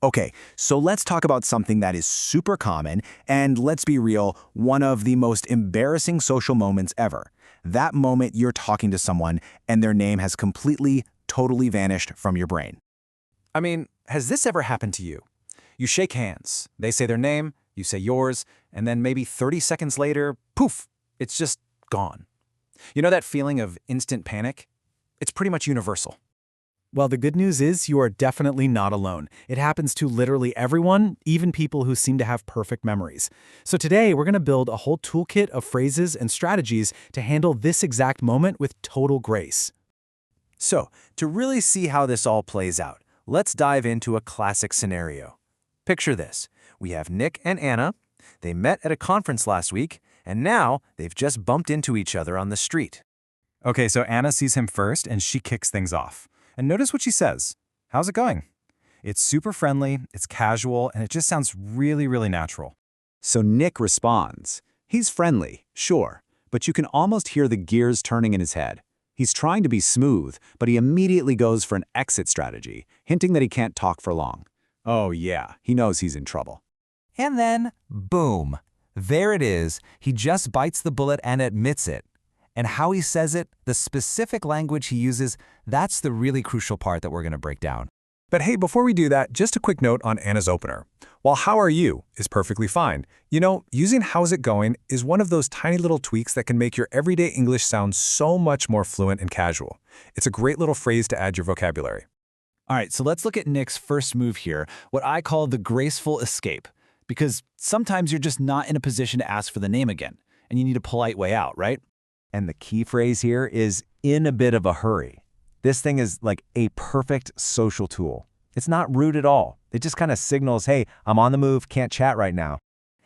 Okay, so let's talk about something that is super common, and let's be real, one of the most embarrassing social moments ever. That moment you're talking to someone and their name has completely, totally vanished from your brain. I mean, has this ever happened to you? You shake hands, they say their name, you say yours, and then maybe 30 seconds later, poof, it's just gone. You know that feeling of instant panic? It's pretty much universal. Well, the good news is you are definitely not alone. It happens to literally everyone, even people who seem to have perfect memories. So today, we're going to build a whole toolkit of phrases and strategies to handle this exact moment with total grace. So, to really see how this all plays out, let's dive into a classic scenario. Picture this. We have Nick and Anna. They met at a conference last week, and now they've just bumped into each other on the street. Okay, so Anna sees him first and she kicks things off. And notice what she says. How's it going? It's super friendly, it's casual, and it just sounds really, really natural. So Nick responds. He's friendly, sure, but you can almost hear the gears turning in his head. He's trying to be smooth, but he immediately goes for an exit strategy, hinting that he can't talk for long. Oh yeah, he knows he's in trouble. And then, boom, there it is. He just bites the bullet and admits it. And how he says it, the specific language he uses, that's the really crucial part that we're going to break down. But hey, before we do that, just a quick note on Anna's opener. While "how are you" is perfectly fine, you know, using "how's it going" is one of those tiny little tweaks that can make your everyday English sound so much more fluent and casual. It's a great little phrase to add your vocabulary. All right, so let's look at Nick's first move here, what I call the graceful escape. Because sometimes you're just not in a position to ask for the name again, and you need a polite way out, right? And the key phrase here is "in a bit of a hurry." This thing is like a perfect social tool. It's not rude at all. It just kind of signals, hey, I'm on the move, can't chat right now.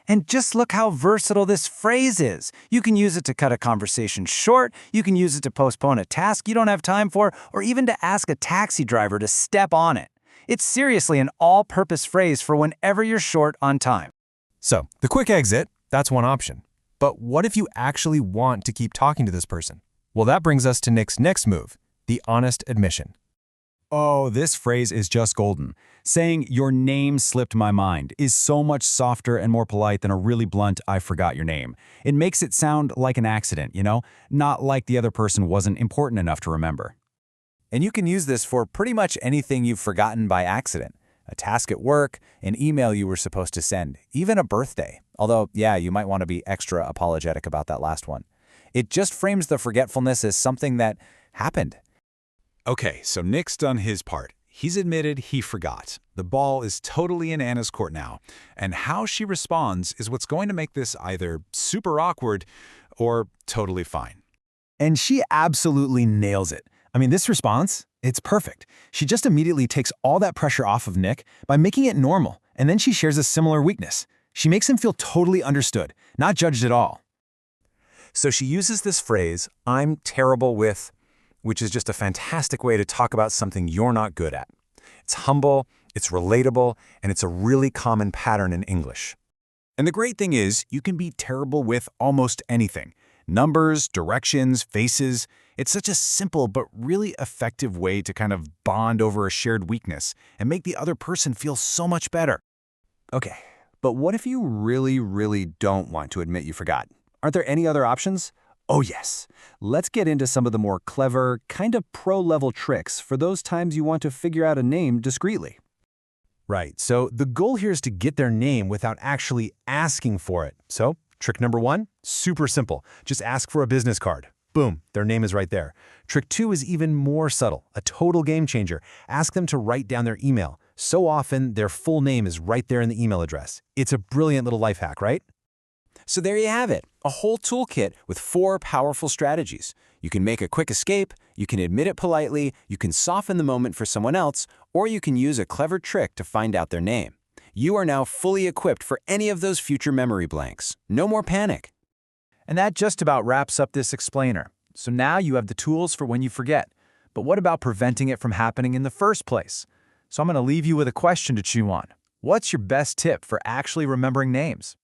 And just look how versatile this phrase is. You can use it to cut a conversation short, you can use it to postpone a task you don't have time for, or even to ask a taxi driver to step on it. It's seriously an all-purpose phrase for whenever you're short on time. So, the quick exit, that's one option. But what if you actually want to keep talking to this person? Well, that brings us to Nick's next move, the honest admission. Oh, this phrase is just golden. Saying "your name slipped my mind" is so much softer and more polite than a really blunt "I forgot your name." It makes it sound like an accident, you know? Not like the other person wasn't important enough to remember. And you can use this for pretty much anything you've forgotten by accident. A task at work, an email you were supposed to send, even a birthday. Although, yeah, you might want to be extra apologetic about that last one. It just frames the forgetfulness as something that happened. Okay, so Nick's done his part. He's admitted he forgot. The ball is totally in Anna's court now. And how she responds is what's going to make this either super awkward or totally fine. And she absolutely nails it. I mean, this response, it's perfect. She just immediately takes all that pressure off of Nick by making it normal, and then she shares a similar weakness. She makes him feel totally understood, not judged at all. So she uses this phrase, "I'm terrible with," which is just a fantastic way to talk about something you're not good at. It's humble, it's relatable, and it's a really common pattern in English. And the great thing is, you can be terrible with almost anything. Numbers, directions, faces. It's such a simple but really effective way to kind of bond over a shared weakness and make the other person feel so much better. Okay, but what if you really, really don't want to admit you forgot? Aren't there any other options? Oh yes. Let's get into some of the more clever, kind of pro-level tricks for those times you want to figure out a name discreetly. Right, so the goal here is to get their name without actually asking for it. So, trick number 1, super simple. Just ask for a business card. Boom, their name is right there. Trick 2 is even more subtle, a total game changer. Ask them to write down their email. So often, their full name is right there in the email address. It's a brilliant little life hack, right? So there you have it, a whole toolkit with 4 powerful strategies. You can make a quick escape, you can admit it politely, you can soften the moment for someone else, or you can use a clever trick to find out their name. You are now fully equipped for any of those future memory blanks. No more panic. And that just about wraps up this explainer. So now you have the tools for when you forget. But what about preventing it from happening in the first place? So I'm going to leave you with a question to chew on. What's your best tip for actually remembering names?